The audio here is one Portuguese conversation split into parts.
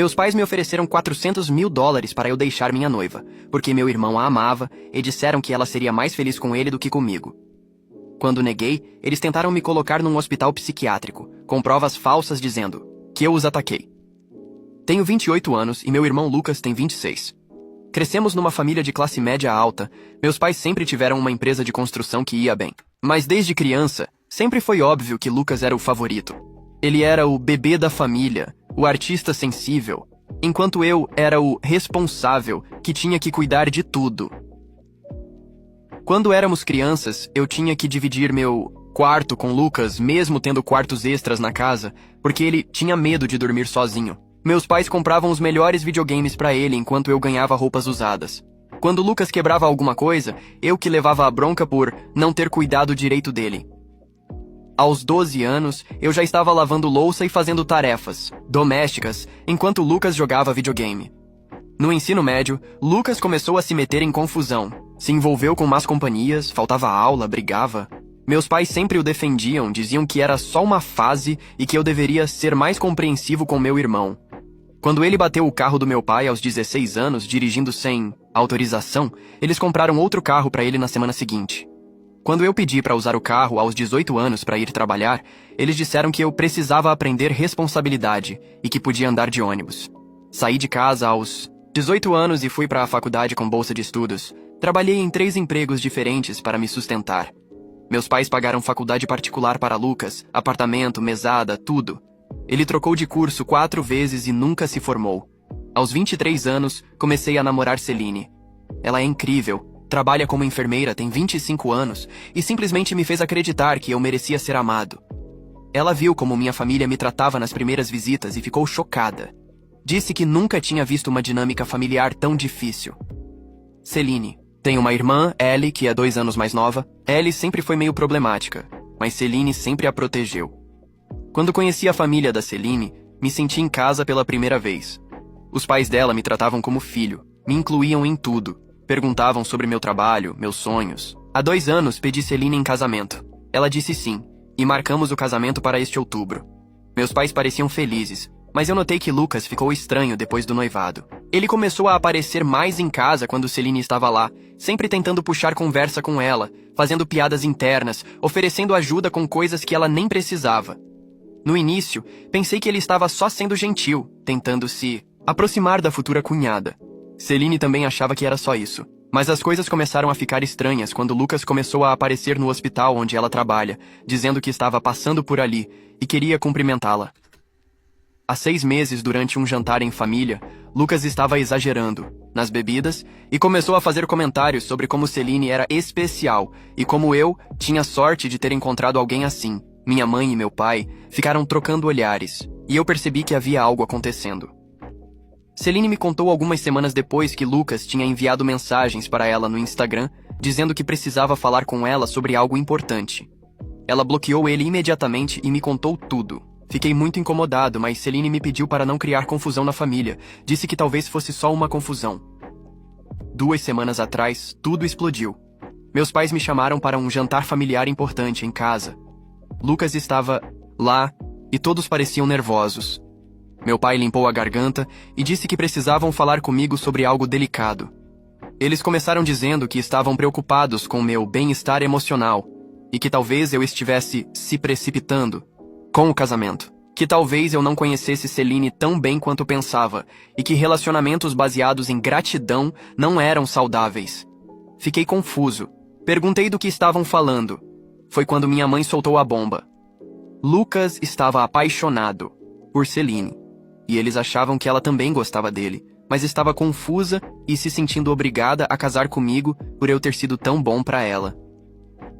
Meus pais me ofereceram 400 mil dólares para eu deixar minha noiva, porque meu irmão a amava e disseram que ela seria mais feliz com ele do que comigo. Quando neguei, eles tentaram me colocar num hospital psiquiátrico, com provas falsas dizendo que eu os ataquei. Tenho 28 anos e meu irmão Lucas tem 26. Crescemos numa família de classe média alta. Meus pais sempre tiveram uma empresa de construção que ia bem. Mas desde criança, sempre foi óbvio que Lucas era o favorito. Ele era o bebê da família, o artista sensível, enquanto eu era o responsável que tinha que cuidar de tudo. Quando éramos crianças, eu tinha que dividir meu quarto com Lucas, mesmo tendo quartos extras na casa, porque ele tinha medo de dormir sozinho. Meus pais compravam os melhores videogames pra ele enquanto eu ganhava roupas usadas. Quando Lucas quebrava alguma coisa, eu que levava a bronca por não ter cuidado direito dele. Aos 12 anos, eu já estava lavando louça e fazendo tarefas domésticas, enquanto Lucas jogava videogame. No ensino médio, Lucas começou a se meter em confusão. Se envolveu com más companhias, faltava aula, brigava. Meus pais sempre o defendiam, diziam que era só uma fase e que eu deveria ser mais compreensivo com meu irmão. Quando ele bateu o carro do meu pai aos 16 anos, dirigindo sem autorização, eles compraram outro carro para ele na semana seguinte. Quando eu pedi para usar o carro aos 18 anos para ir trabalhar, eles disseram que eu precisava aprender responsabilidade e que podia andar de ônibus. Saí de casa aos 18 anos e fui para a faculdade com bolsa de estudos. Trabalhei em 3 empregos diferentes para me sustentar. Meus pais pagaram faculdade particular para Lucas, apartamento, mesada, tudo. Ele trocou de curso 4 vezes e nunca se formou. Aos 23 anos, comecei a namorar Celine. Ela é incrível, trabalha como enfermeira, tem 25 anos e simplesmente me fez acreditar que eu merecia ser amado. Ela viu como minha família me tratava nas primeiras visitas e ficou chocada. Disse que nunca tinha visto uma dinâmica familiar tão difícil. Celine. Tem uma irmã, Ellie, que é 2 anos mais nova. Ellie sempre foi meio problemática, mas Celine sempre a protegeu. Quando conheci a família da Celine, me senti em casa pela primeira vez. Os pais dela me tratavam como filho, me incluíam em tudo, perguntavam sobre meu trabalho, meus sonhos. Há 2 anos pedi Celine em casamento. Ela disse sim, e marcamos o casamento para este outubro. Meus pais pareciam felizes, mas eu notei que Lucas ficou estranho depois do noivado. Ele começou a aparecer mais em casa quando Celine estava lá, sempre tentando puxar conversa com ela, fazendo piadas internas, oferecendo ajuda com coisas que ela nem precisava. No início, pensei que ele estava só sendo gentil, tentando se aproximar da futura cunhada. Celine também achava que era só isso. Mas as coisas começaram a ficar estranhas quando Lucas começou a aparecer no hospital onde ela trabalha, dizendo que estava passando por ali e queria cumprimentá-la. Há 6 meses, durante um jantar em família, Lucas estava exagerando nas bebidas e começou a fazer comentários sobre como Celine era especial e como eu tinha sorte de ter encontrado alguém assim. Minha mãe e meu pai ficaram trocando olhares, e eu percebi que havia algo acontecendo. Celine me contou algumas semanas depois que Lucas tinha enviado mensagens para ela no Instagram, dizendo que precisava falar com ela sobre algo importante. Ela bloqueou ele imediatamente e me contou tudo. Fiquei muito incomodado, mas Celine me pediu para não criar confusão na família. Disse que talvez fosse só uma confusão. 2 semanas atrás, tudo explodiu. Meus pais me chamaram para um jantar familiar importante em casa. Lucas estava lá e todos pareciam nervosos. Meu pai limpou a garganta e disse que precisavam falar comigo sobre algo delicado. Eles começaram dizendo que estavam preocupados com meu bem-estar emocional e que talvez eu estivesse se precipitando com o casamento. Que talvez eu não conhecesse Celine tão bem quanto pensava e que relacionamentos baseados em gratidão não eram saudáveis. Fiquei confuso. Perguntei do que estavam falando. Foi quando minha mãe soltou a bomba. Lucas estava apaixonado por Celine, e eles achavam que ela também gostava dele, mas estava confusa e se sentindo obrigada a casar comigo por eu ter sido tão bom para ela.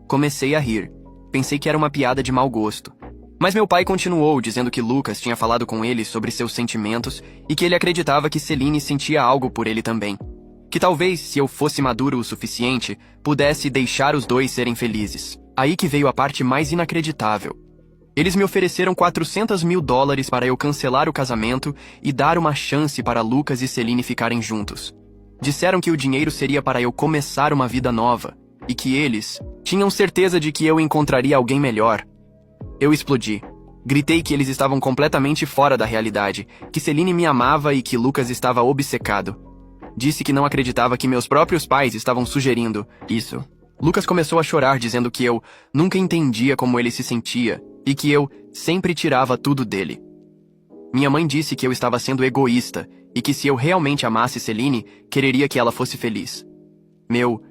Comecei a rir. Pensei que era uma piada de mau gosto. Mas meu pai continuou dizendo que Lucas tinha falado com ele sobre seus sentimentos e que ele acreditava que Celine sentia algo por ele também. Que talvez, se eu fosse maduro o suficiente, pudesse deixar os dois serem felizes. Aí que veio a parte mais inacreditável. Eles me ofereceram 400 mil dólares para eu cancelar o casamento e dar uma chance para Lucas e Celine ficarem juntos. Disseram que o dinheiro seria para eu começar uma vida nova e que eles tinham certeza de que eu encontraria alguém melhor. Eu explodi. Gritei que eles estavam completamente fora da realidade, que Celine me amava e que Lucas estava obcecado. Disse que não acreditava que meus próprios pais estavam sugerindo isso. Lucas começou a chorar dizendo que eu nunca entendia como ele se sentia e que eu sempre tirava tudo dele. Minha mãe disse que eu estava sendo egoísta e que se eu realmente amasse Celine, quereria que ela fosse feliz. Meu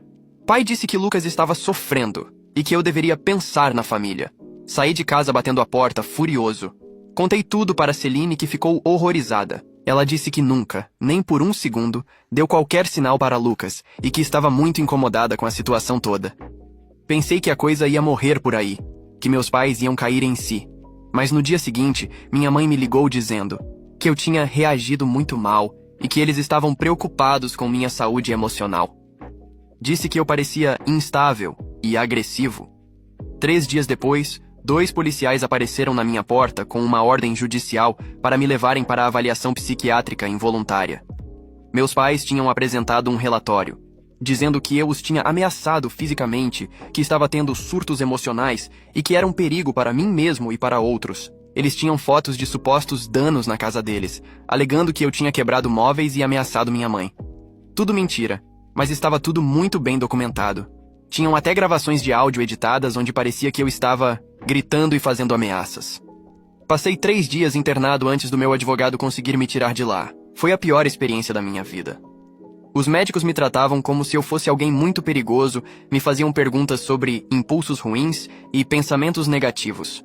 pai disse que Lucas estava sofrendo e que eu deveria pensar na família. Saí de casa batendo a porta, furioso. Contei tudo para Celine, que ficou horrorizada. Ela disse que nunca, nem por um segundo, deu qualquer sinal para Lucas e que estava muito incomodada com a situação toda. Pensei que a coisa ia morrer por aí, que meus pais iam cair em si. Mas no dia seguinte, minha mãe me ligou dizendo que eu tinha reagido muito mal e que eles estavam preocupados com minha saúde emocional. Disse que eu parecia instável e agressivo. 3 dias depois, 2 policiais apareceram na minha porta com uma ordem judicial para me levarem para a avaliação psiquiátrica involuntária. Meus pais tinham apresentado um relatório, dizendo que eu os tinha ameaçado fisicamente, que estava tendo surtos emocionais e que era um perigo para mim mesmo e para outros. Eles tinham fotos de supostos danos na casa deles, alegando que eu tinha quebrado móveis e ameaçado minha mãe. Tudo mentira, mas estava tudo muito bem documentado. Tinham até gravações de áudio editadas onde parecia que eu estava gritando e fazendo ameaças. Passei 3 dias internado antes do meu advogado conseguir me tirar de lá. Foi a pior experiência da minha vida. Os médicos me tratavam como se eu fosse alguém muito perigoso, me faziam perguntas sobre impulsos ruins e pensamentos negativos.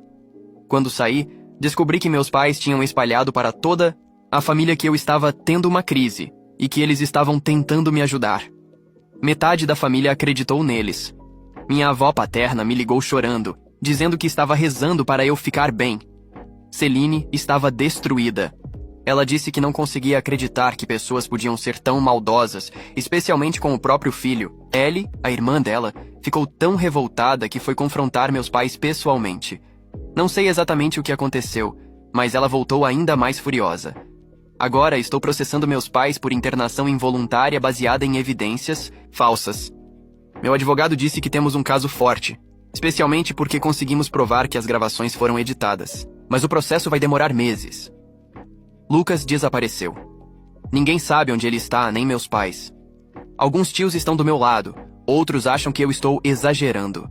Quando saí, descobri que meus pais tinham espalhado para toda a família que eu estava tendo uma crise e que eles estavam tentando me ajudar. Metade da família acreditou neles. Minha avó paterna me ligou chorando, dizendo que estava rezando para eu ficar bem. Celine estava destruída. Ela disse que não conseguia acreditar que pessoas podiam ser tão maldosas, especialmente com o próprio filho. Ellie, a irmã dela, ficou tão revoltada que foi confrontar meus pais pessoalmente. Não sei exatamente o que aconteceu, mas ela voltou ainda mais furiosa. Agora estou processando meus pais por internação involuntária baseada em evidências falsas. Meu advogado disse que temos um caso forte, especialmente porque conseguimos provar que as gravações foram editadas. Mas o processo vai demorar meses. Lucas desapareceu. Ninguém sabe onde ele está, nem meus pais. Alguns tios estão do meu lado, outros acham que eu estou exagerando.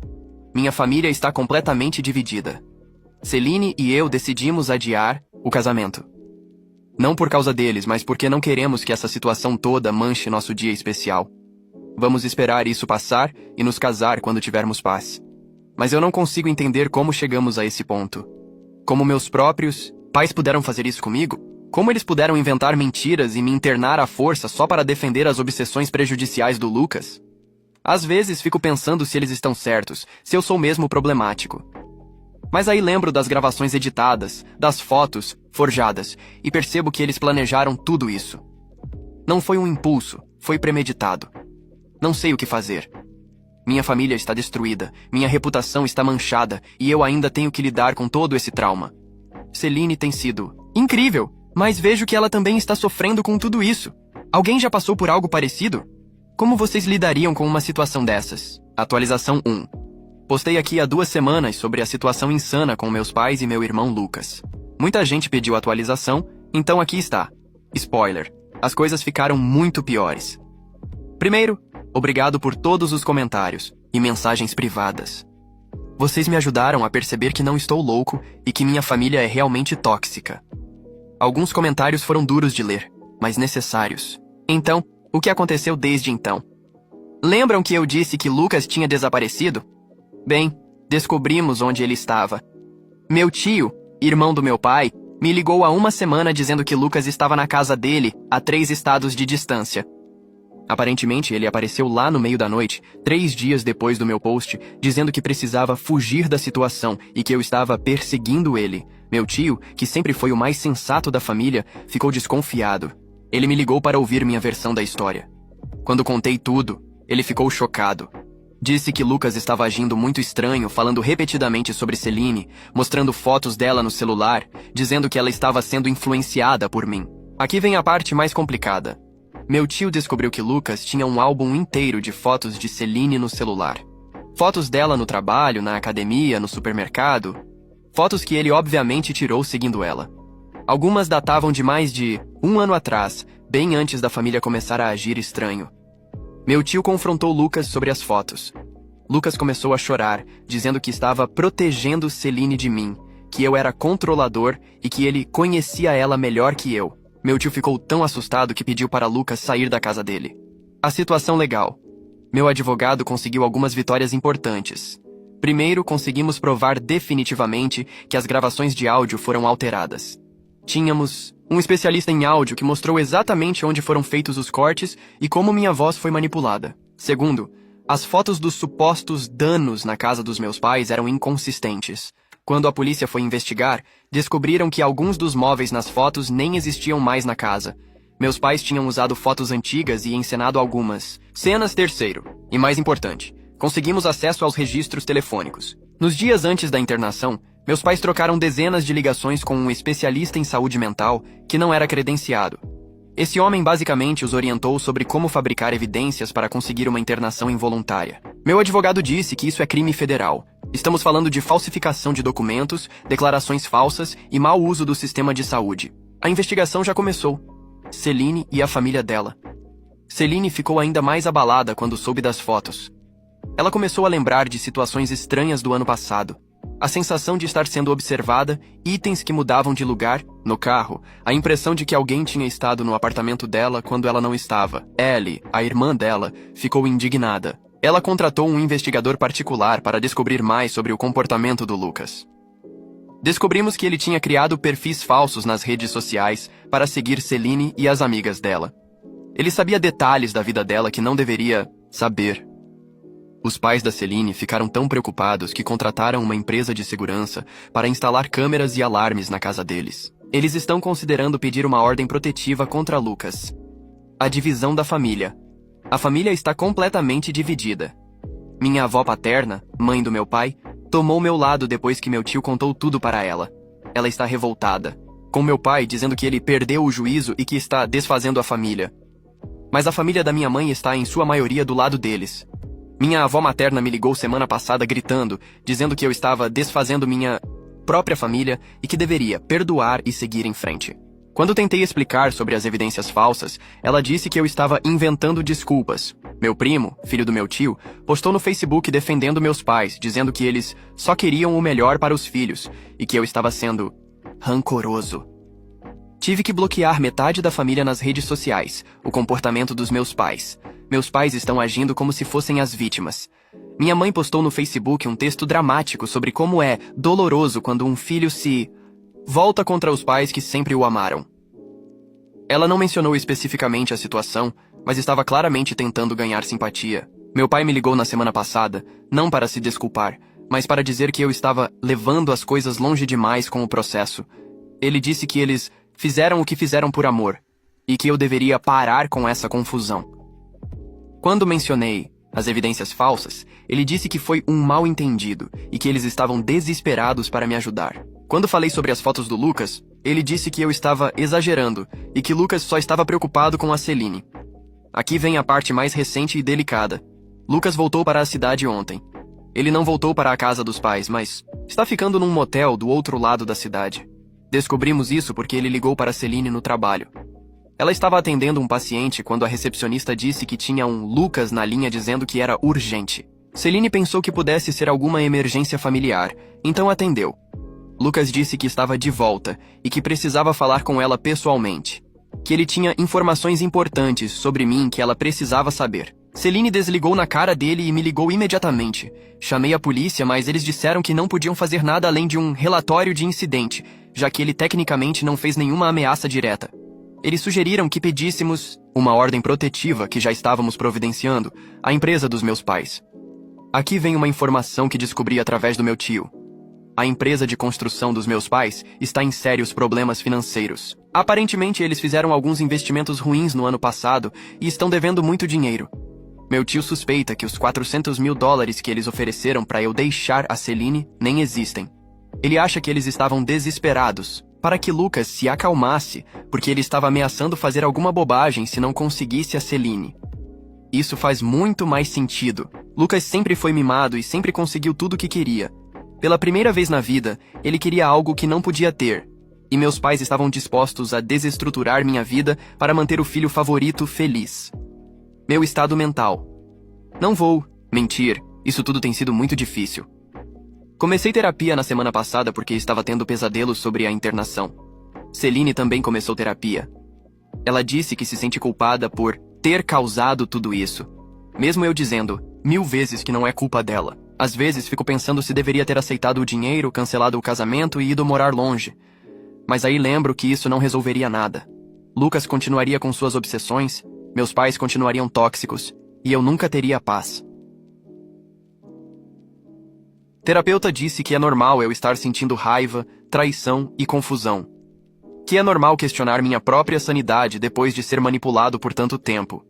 Minha família está completamente dividida. Celine e eu decidimos adiar o casamento. Não por causa deles, mas porque não queremos que essa situação toda manche nosso dia especial. Vamos esperar isso passar e nos casar quando tivermos paz. Mas eu não consigo entender como chegamos a esse ponto. Como meus próprios pais puderam fazer isso comigo? Como eles puderam inventar mentiras e me internar à força só para defender as obsessões prejudiciais do Lucas? Às vezes fico pensando se eles estão certos, se eu sou mesmo problemático. Mas aí lembro das gravações editadas, das fotos forjadas, e percebo que eles planejaram tudo isso. Não foi um impulso, foi premeditado. Não sei o que fazer. Minha família está destruída, minha reputação está manchada, e eu ainda tenho que lidar com todo esse trauma. Celine tem sido incrível, mas vejo que ela também está sofrendo com tudo isso. Alguém já passou por algo parecido? Como vocês lidariam com uma situação dessas? Atualização 1. Postei aqui há 2 semanas sobre a situação insana com meus pais e meu irmão Lucas. Muita gente pediu atualização, então aqui está. Spoiler: as coisas ficaram muito piores. Primeiro, obrigado por todos os comentários e mensagens privadas. Vocês me ajudaram a perceber que não estou louco e que minha família é realmente tóxica. Alguns comentários foram duros de ler, mas necessários. Então, o que aconteceu desde então? Lembram que eu disse que Lucas tinha desaparecido? Bem, descobrimos onde ele estava. Meu tio, irmão do meu pai, me ligou há 1 semana dizendo que Lucas estava na casa dele, a 3 estados de distância. Aparentemente, ele apareceu lá no meio da noite, 3 dias depois do meu post, dizendo que precisava fugir da situação e que eu estava perseguindo ele. Meu tio, que sempre foi o mais sensato da família, ficou desconfiado. Ele me ligou para ouvir minha versão da história. Quando contei tudo, ele ficou chocado. Disse que Lucas estava agindo muito estranho, falando repetidamente sobre Celine, mostrando fotos dela no celular, dizendo que ela estava sendo influenciada por mim. Aqui vem a parte mais complicada. Meu tio descobriu que Lucas tinha um álbum inteiro de fotos de Celine no celular. Fotos dela no trabalho, na academia, no supermercado. Fotos que ele obviamente tirou seguindo ela. Algumas datavam de mais de 1 ano atrás, bem antes da família começar a agir estranho. Meu tio confrontou Lucas sobre as fotos. Lucas começou a chorar, dizendo que estava protegendo Celine de mim, que eu era controlador e que ele conhecia ela melhor que eu. Meu tio ficou tão assustado que pediu para Lucas sair da casa dele. A situação legal. Meu advogado conseguiu algumas vitórias importantes. Primeiro, conseguimos provar definitivamente que as gravações de áudio foram alteradas. Tínhamos um especialista em áudio que mostrou exatamente onde foram feitos os cortes e como minha voz foi manipulada. Segundo, as fotos dos supostos danos na casa dos meus pais eram inconsistentes. Quando a polícia foi investigar, descobriram que alguns dos móveis nas fotos nem existiam mais na casa. Meus pais tinham usado fotos antigas e encenado algumas cenas. Terceiro, e mais importante, conseguimos acesso aos registros telefônicos. Nos dias antes da internação, meus pais trocaram dezenas de ligações com um especialista em saúde mental que não era credenciado. Esse homem basicamente os orientou sobre como fabricar evidências para conseguir uma internação involuntária. Meu advogado disse que isso é crime federal. Estamos falando de falsificação de documentos, declarações falsas e mau uso do sistema de saúde. A investigação já começou. Celine e a família dela. Celine ficou ainda mais abalada quando soube das fotos. Ela começou a lembrar de situações estranhas do ano passado. A sensação de estar sendo observada, itens que mudavam de lugar, no carro, a impressão de que alguém tinha estado no apartamento dela quando ela não estava. Ellie, a irmã dela, ficou indignada. Ela contratou um investigador particular para descobrir mais sobre o comportamento do Lucas. Descobrimos que ele tinha criado perfis falsos nas redes sociais para seguir Celine e as amigas dela. Ele sabia detalhes da vida dela que não deveria saber. Os pais da Celine ficaram tão preocupados que contrataram uma empresa de segurança para instalar câmeras e alarmes na casa deles. Eles estão considerando pedir uma ordem protetiva contra Lucas. A divisão da família. A família está completamente dividida. Minha avó paterna, mãe do meu pai, tomou meu lado depois que meu tio contou tudo para ela. Ela está revoltada, com meu pai dizendo que ele perdeu o juízo e que está desfazendo a família. Mas a família da minha mãe está em sua maioria do lado deles. Minha avó materna me ligou semana passada gritando, dizendo que eu estava desfazendo minha própria família e que deveria perdoar e seguir em frente. Quando tentei explicar sobre as evidências falsas, ela disse que eu estava inventando desculpas. Meu primo, filho do meu tio, postou no Facebook defendendo meus pais, dizendo que eles só queriam o melhor para os filhos e que eu estava sendo rancoroso. Tive que bloquear metade da família nas redes sociais, o comportamento dos meus pais. Meus pais estão agindo como se fossem as vítimas. Minha mãe postou no Facebook um texto dramático sobre como é doloroso quando um filho se volta contra os pais que sempre o amaram. Ela não mencionou especificamente a situação, mas estava claramente tentando ganhar simpatia. Meu pai me ligou na semana passada, não para se desculpar, mas para dizer que eu estava levando as coisas longe demais com o processo. Ele disse que eles fizeram o que fizeram por amor, e que eu deveria parar com essa confusão. Quando mencionei as evidências falsas, ele disse que foi um mal-entendido e que eles estavam desesperados para me ajudar. Quando falei sobre as fotos do Lucas, ele disse que eu estava exagerando e que Lucas só estava preocupado com a Celine. Aqui vem a parte mais recente e delicada. Lucas voltou para a cidade ontem. Ele não voltou para a casa dos pais, mas está ficando num motel do outro lado da cidade. Descobrimos isso porque ele ligou para Celine no trabalho. Ela estava atendendo um paciente quando a recepcionista disse que tinha um Lucas na linha dizendo que era urgente. Celine pensou que pudesse ser alguma emergência familiar, então atendeu. Lucas disse que estava de volta e que precisava falar com ela pessoalmente. Que ele tinha informações importantes sobre mim que ela precisava saber. Celine desligou na cara dele e me ligou imediatamente. Chamei a polícia, mas eles disseram que não podiam fazer nada além de um relatório de incidente, já que ele tecnicamente não fez nenhuma ameaça direta. Eles sugeriram que pedíssemos uma ordem protetiva que já estávamos providenciando à empresa dos meus pais. Aqui vem uma informação que descobri através do meu tio. A empresa de construção dos meus pais está em sérios problemas financeiros. Aparentemente, eles fizeram alguns investimentos ruins no ano passado e estão devendo muito dinheiro. Meu tio suspeita que os $400 mil que eles ofereceram para eu deixar a Celine nem existem. Ele acha que eles estavam desesperados para que Lucas se acalmasse, porque ele estava ameaçando fazer alguma bobagem se não conseguisse a Celine. Isso faz muito mais sentido. Lucas sempre foi mimado e sempre conseguiu tudo o que queria. Pela primeira vez na vida, ele queria algo que não podia ter, e meus pais estavam dispostos a desestruturar minha vida para manter o filho favorito feliz. Meu estado mental. Não vou mentir, isso tudo tem sido muito difícil. Comecei terapia na semana passada porque estava tendo pesadelos sobre a internação. Celine também começou terapia. Ela disse que se sente culpada por ter causado tudo isso, mesmo eu dizendo 1000 vezes que não é culpa dela. Às vezes fico pensando se deveria ter aceitado o dinheiro, cancelado o casamento e ido morar longe. Mas aí lembro que isso não resolveria nada. Lucas continuaria com suas obsessões, meus pais continuariam tóxicos, e eu nunca teria paz. Terapeuta disse que é normal eu estar sentindo raiva, traição e confusão. Que é normal questionar minha própria sanidade depois de ser manipulado por tanto tempo.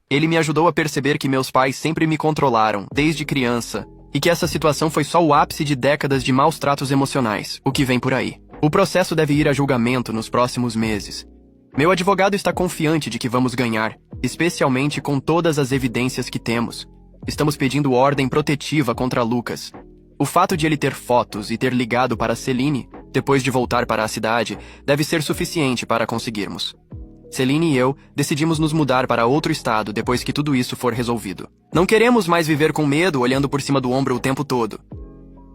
Ele me ajudou a perceber que meus pais sempre me controlaram, desde criança, e que essa situação foi só o ápice de décadas de maus tratos emocionais, o que vem por aí. O processo deve ir a julgamento nos próximos meses. Meu advogado está confiante de que vamos ganhar, especialmente com todas as evidências que temos. Estamos pedindo ordem protetiva contra Lucas. O fato de ele ter fotos e ter ligado para Celine, depois de voltar para a cidade, deve ser suficiente para conseguirmos. Celine e eu decidimos nos mudar para outro estado depois que tudo isso for resolvido. Não queremos mais viver com medo olhando por cima do ombro o tempo todo.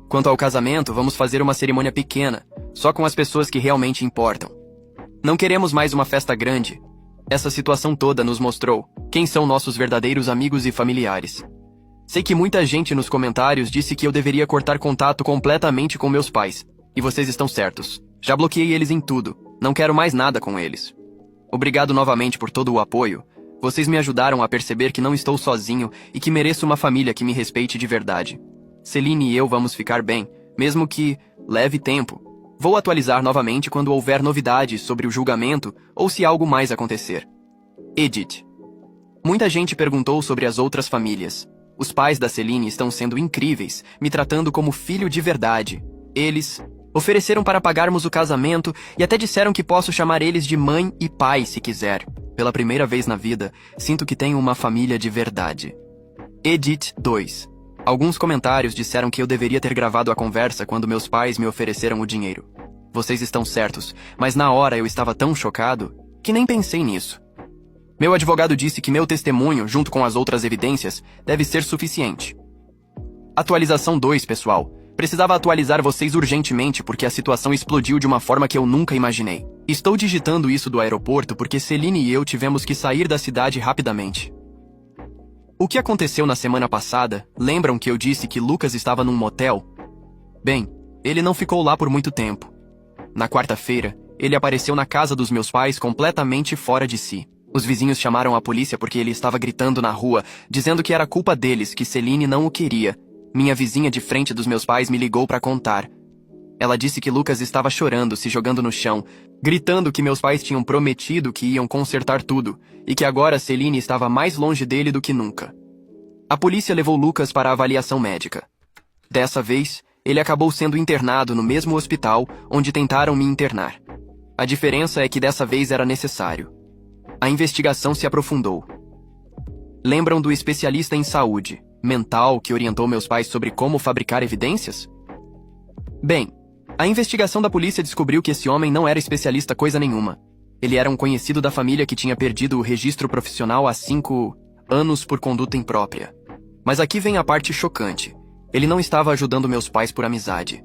Quanto ao casamento, vamos fazer uma cerimônia pequena, só com as pessoas que realmente importam. Não queremos mais uma festa grande. Essa situação toda nos mostrou quem são nossos verdadeiros amigos e familiares. Sei que muita gente nos comentários disse que eu deveria cortar contato completamente com meus pais. E vocês estão certos. Já bloqueei eles em tudo. Não quero mais nada com eles. Obrigado novamente por todo o apoio. Vocês me ajudaram a perceber que não estou sozinho e que mereço uma família que me respeite de verdade. Celine e eu vamos ficar bem, mesmo que leve tempo. Vou atualizar novamente quando houver novidades sobre o julgamento ou se algo mais acontecer. Edith. Muita gente perguntou sobre as outras famílias. Os pais da Celine estão sendo incríveis, me tratando como filho de verdade. Eles ofereceram para pagarmos o casamento e até disseram que posso chamar eles de mãe e pai se quiser. Pela primeira vez na vida, sinto que tenho uma família de verdade. Edith 2. Alguns comentários disseram que eu deveria ter gravado a conversa quando meus pais me ofereceram o dinheiro. Vocês estão certos, mas na hora eu estava tão chocado que nem pensei nisso. Meu advogado disse que meu testemunho, junto com as outras evidências, deve ser suficiente. Atualização 2, pessoal. Precisava atualizar vocês urgentemente porque a situação explodiu de uma forma que eu nunca imaginei. Estou digitando isso do aeroporto porque Celine e eu tivemos que sair da cidade rapidamente. O que aconteceu na semana passada? Lembram que eu disse que Lucas estava num motel? Bem, ele não ficou lá por muito tempo. Na quarta-feira, ele apareceu na casa dos meus pais completamente fora de si. Os vizinhos chamaram a polícia porque ele estava gritando na rua, dizendo que era culpa deles, que Celine não o queria. Minha vizinha de frente dos meus pais me ligou para contar. Ela disse que Lucas estava chorando, se jogando no chão, gritando que meus pais tinham prometido que iam consertar tudo, e que agora Celine estava mais longe dele do que nunca. A polícia levou Lucas para a avaliação médica. Dessa vez, ele acabou sendo internado no mesmo hospital onde tentaram me internar. A diferença é que dessa vez era necessário. A investigação se aprofundou. Lembram do especialista em saúde mental que orientou meus pais sobre como fabricar evidências? Bem, a investigação da polícia descobriu que esse homem não era especialista coisa nenhuma. Ele era um conhecido da família que tinha perdido o registro profissional há 5 anos por conduta imprópria. Mas aqui vem a parte chocante. Ele não estava ajudando meus pais por amizade.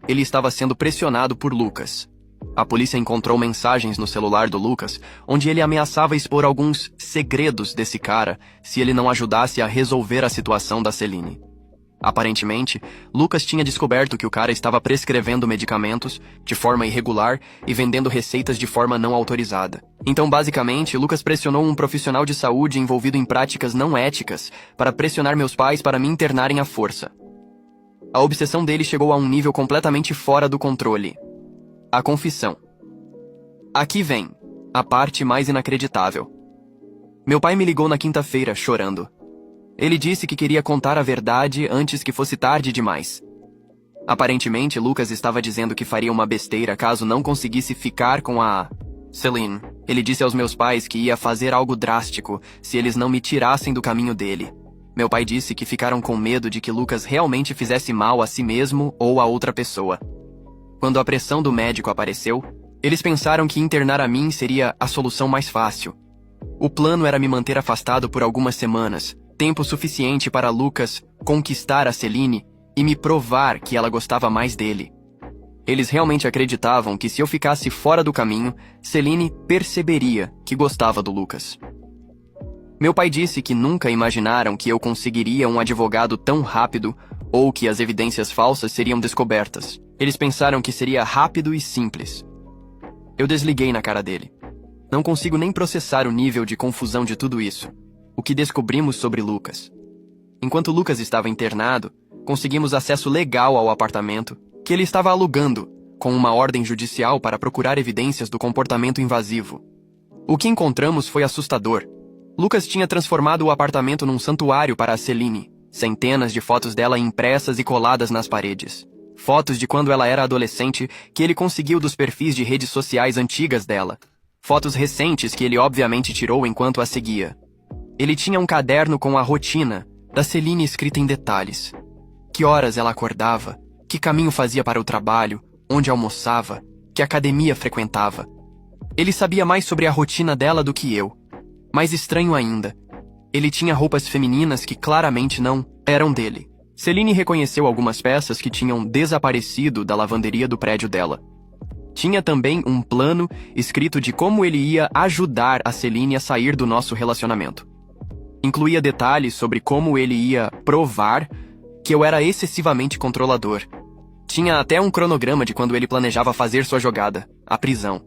Ele estava sendo pressionado por Lucas. A polícia encontrou mensagens no celular do Lucas, onde ele ameaçava expor alguns segredos desse cara se ele não ajudasse a resolver a situação da Celine. Aparentemente, Lucas tinha descoberto que o cara estava prescrevendo medicamentos de forma irregular e vendendo receitas de forma não autorizada. Então, basicamente, Lucas pressionou um profissional de saúde envolvido em práticas não éticas para pressionar meus pais para me internarem à força. A obsessão dele chegou a um nível completamente fora do controle. A confissão. Aqui vem a parte mais inacreditável. Meu pai me ligou na quinta-feira, chorando. Ele disse que queria contar a verdade antes que fosse tarde demais. Aparentemente, Lucas estava dizendo que faria uma besteira caso não conseguisse ficar com a Celine. Ele disse aos meus pais que ia fazer algo drástico se eles não me tirassem do caminho dele. Meu pai disse que ficaram com medo de que Lucas realmente fizesse mal a si mesmo ou a outra pessoa. Quando a pressão do médico apareceu, eles pensaram que internar a mim seria a solução mais fácil. O plano era me manter afastado por algumas semanas, tempo suficiente para Lucas conquistar a Celine e me provar que ela gostava mais dele. Eles realmente acreditavam que se eu ficasse fora do caminho, Celine perceberia que gostava do Lucas. Meu pai disse que nunca imaginaram que eu conseguiria um advogado tão rápido ou que as evidências falsas seriam descobertas. Eles pensaram que seria rápido e simples. Eu desliguei na cara dele. Não consigo nem processar o nível de confusão de tudo isso. O que descobrimos sobre Lucas. Enquanto Lucas estava internado, conseguimos acesso legal ao apartamento que ele estava alugando, com uma ordem judicial para procurar evidências do comportamento invasivo. O que encontramos foi assustador. Lucas tinha transformado o apartamento num santuário para a Celine. Centenas de fotos dela impressas e coladas nas paredes. Fotos de quando ela era adolescente que ele conseguiu dos perfis de redes sociais antigas dela. Fotos recentes que ele obviamente tirou enquanto a seguia. Ele tinha um caderno com a rotina da Celine escrita em detalhes. Que horas ela acordava, que caminho fazia para o trabalho, onde almoçava, que academia frequentava. Ele sabia mais sobre a rotina dela do que eu. Mais estranho ainda, ele tinha roupas femininas que claramente não eram dele. Celine reconheceu algumas peças que tinham desaparecido da lavanderia do prédio dela. Tinha também um plano escrito de como ele ia ajudar a Celine a sair do nosso relacionamento. Incluía detalhes sobre como ele ia provar que eu era excessivamente controlador. Tinha até um cronograma de quando ele planejava fazer sua jogada, a prisão.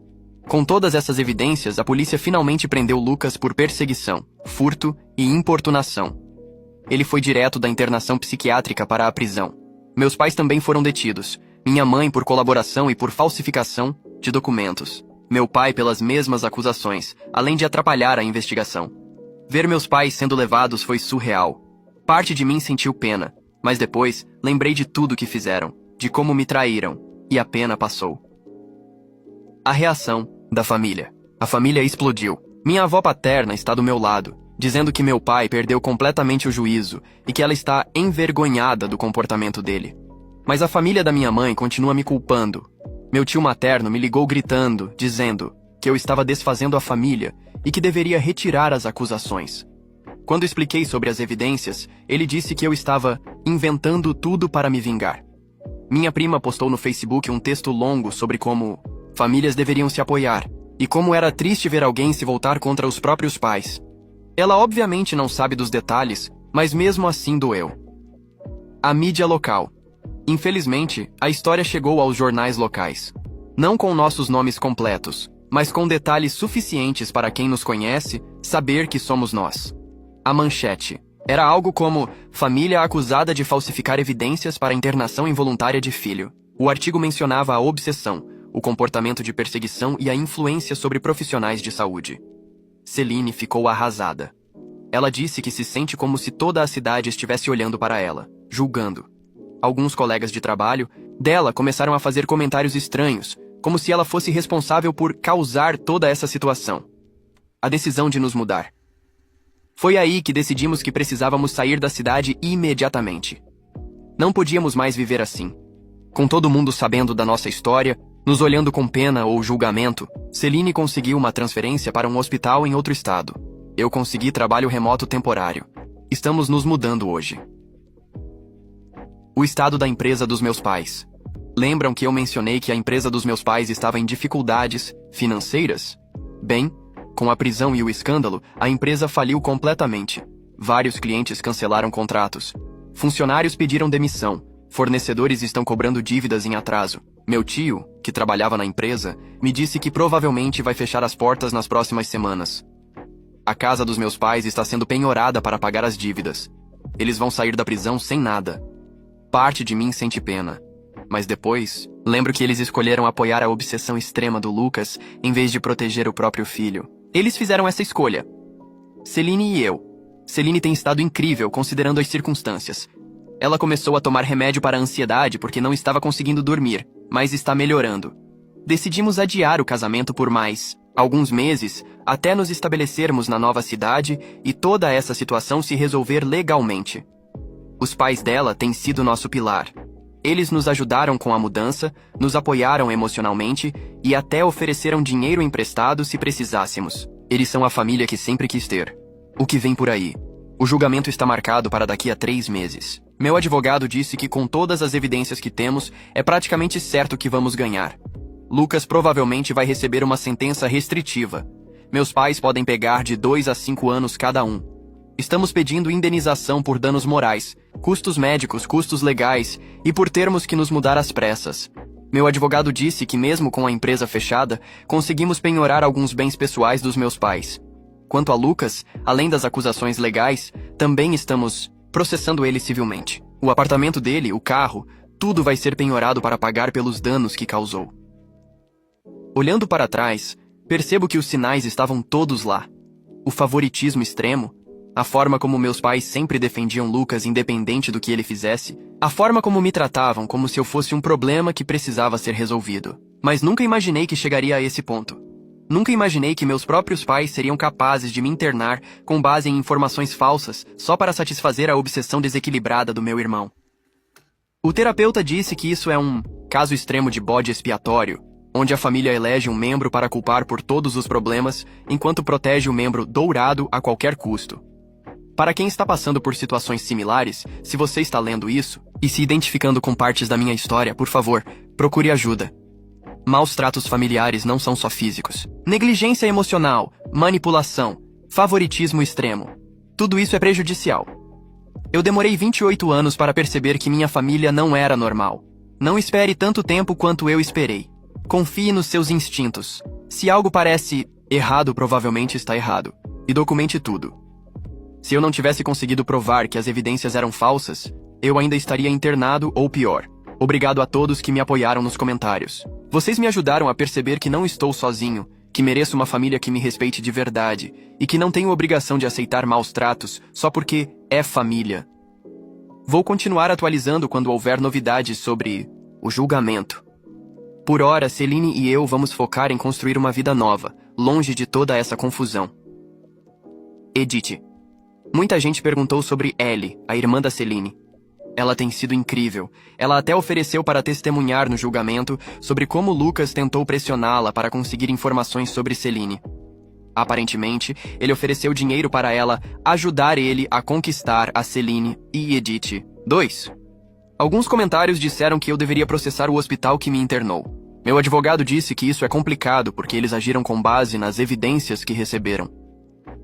Com todas essas evidências, a polícia finalmente prendeu Lucas por perseguição, furto e importunação. Ele foi direto da internação psiquiátrica para a prisão. Meus pais também foram detidos. Minha mãe por colaboração e por falsificação de documentos. Meu pai pelas mesmas acusações, além de atrapalhar a investigação. Ver meus pais sendo levados foi surreal. Parte de mim sentiu pena, mas depois lembrei de tudo que fizeram, de como me traíram, e a pena passou. A reação da família. A família explodiu. Minha avó paterna está do meu lado, dizendo que meu pai perdeu completamente o juízo e que ela está envergonhada do comportamento dele. Mas a família da minha mãe continua me culpando. Meu tio materno me ligou gritando, dizendo que eu estava desfazendo a família e que deveria retirar as acusações. Quando expliquei sobre as evidências, ele disse que eu estava inventando tudo para me vingar. Minha prima postou no Facebook um texto longo sobre como famílias deveriam se apoiar e como era triste ver alguém se voltar contra os próprios pais. Ela obviamente não sabe dos detalhes, mas mesmo assim doeu. A mídia local. Infelizmente, a história chegou aos jornais locais. Não com nossos nomes completos, mas com detalhes suficientes para quem nos conhece saber que somos nós. A manchete era algo como família acusada de falsificar evidências para internação involuntária de filho. O artigo mencionava a obsessão, o comportamento de perseguição e a influência sobre profissionais de saúde. Celine ficou arrasada. Ela disse que se sente como se toda a cidade estivesse olhando para ela, julgando. Alguns colegas de trabalho dela começaram a fazer comentários estranhos, como se ela fosse responsável por causar toda essa situação. A decisão de nos mudar. Foi aí que decidimos que precisávamos sair da cidade imediatamente. Não podíamos mais viver assim. Com todo mundo sabendo da nossa história, nos olhando com pena ou julgamento, Celine conseguiu uma transferência para um hospital em outro estado. Eu consegui trabalho remoto temporário. Estamos nos mudando hoje. O estado da empresa dos meus pais. Lembram que eu mencionei que a empresa dos meus pais estava em dificuldades financeiras? Bem, com a prisão e o escândalo, a empresa faliu completamente. Vários clientes cancelaram contratos. Funcionários pediram demissão. Fornecedores estão cobrando dívidas em atraso. Meu tio, que trabalhava na empresa, me disse que provavelmente vai fechar as portas nas próximas semanas. A casa dos meus pais está sendo penhorada para pagar as dívidas. Eles vão sair da prisão sem nada. Parte de mim sente pena. Mas depois, lembro que eles escolheram apoiar a obsessão extrema do Lucas em vez de proteger o próprio filho. Eles fizeram essa escolha. Celine e eu. Celine tem estado incrível considerando as circunstâncias. Ela começou a tomar remédio para a ansiedade porque não estava conseguindo dormir, mas está melhorando. Decidimos adiar o casamento por mais Alguns meses até nos estabelecermos na nova cidade e toda essa situação se resolver legalmente. Os pais dela têm sido nosso pilar. Eles nos ajudaram com a mudança, nos apoiaram emocionalmente e até ofereceram dinheiro emprestado se precisássemos. Eles são a família que sempre quis ter. O que vem por aí? O julgamento está marcado para daqui a 3 meses. Meu advogado disse que com todas as evidências que temos, é praticamente certo que vamos ganhar. Lucas provavelmente vai receber uma sentença restritiva. Meus pais podem pegar de 2 a 5 anos cada um. Estamos pedindo indenização por danos morais, custos médicos, custos legais e por termos que nos mudar às pressas. Meu advogado disse que mesmo com a empresa fechada, conseguimos penhorar alguns bens pessoais dos meus pais. Quanto a Lucas, além das acusações legais, também estamos processando ele civilmente. O apartamento dele, o carro, tudo vai ser penhorado para pagar pelos danos que causou. Olhando para trás, percebo que os sinais estavam todos lá. O favoritismo extremo, a forma como meus pais sempre defendiam Lucas independente do que ele fizesse, a forma como me tratavam como se eu fosse um problema que precisava ser resolvido. Mas nunca imaginei que chegaria a esse ponto. Nunca imaginei que meus próprios pais seriam capazes de me internar com base em informações falsas só para satisfazer a obsessão desequilibrada do meu irmão. O terapeuta disse que isso é um caso extremo de bode expiatório, onde a família elege um membro para culpar por todos os problemas, enquanto protege o membro dourado a qualquer custo. Para quem está passando por situações similares, se você está lendo isso e se identificando com partes da minha história, por favor, procure ajuda. Maus tratos familiares não são só físicos. Negligência emocional, manipulação, favoritismo extremo. Tudo isso é prejudicial. Eu demorei 28 anos para perceber que minha família não era normal. Não espere tanto tempo quanto eu esperei. Confie nos seus instintos. Se algo parece errado, provavelmente está errado. E documente tudo. Se eu não tivesse conseguido provar que as evidências eram falsas, eu ainda estaria internado ou pior. Obrigado a todos que me apoiaram nos comentários. Vocês me ajudaram a perceber que não estou sozinho, que mereço uma família que me respeite de verdade e que não tenho obrigação de aceitar maus tratos só porque é família. Vou continuar atualizando quando houver novidades sobre o julgamento. Por hora, Celine e eu vamos focar em construir uma vida nova, longe de toda essa confusão. Edith. Muita gente perguntou sobre Ellie, a irmã da Celine. Ela tem sido incrível. Ela até ofereceu para testemunhar no julgamento sobre como Lucas tentou pressioná-la para conseguir informações sobre Celine. Aparentemente, ele ofereceu dinheiro para ela ajudar ele a conquistar a Celine e Edith. 2. Alguns comentários disseram que eu deveria processar o hospital que me internou. Meu advogado disse que isso é complicado porque eles agiram com base nas evidências que receberam.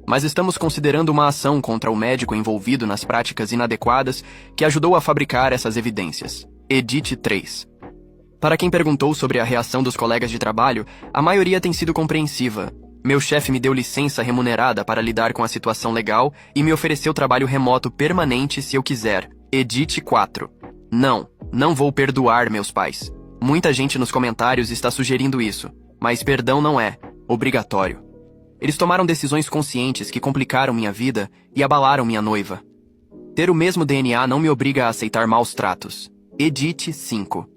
Mas estamos considerando uma ação contra o médico envolvido nas práticas inadequadas que ajudou a fabricar essas evidências. Edith 3. Para quem perguntou sobre a reação dos colegas de trabalho, a maioria tem sido compreensiva. Meu chefe me deu licença remunerada para lidar com a situação legal e me ofereceu trabalho remoto permanente se eu quiser. Edith 4. Não vou perdoar meus pais. Muita gente nos comentários está sugerindo isso, mas perdão não é obrigatório. Eles tomaram decisões conscientes que complicaram minha vida e abalaram minha noiva. Ter o mesmo DNA não me obriga a aceitar maus tratos. Edith 5.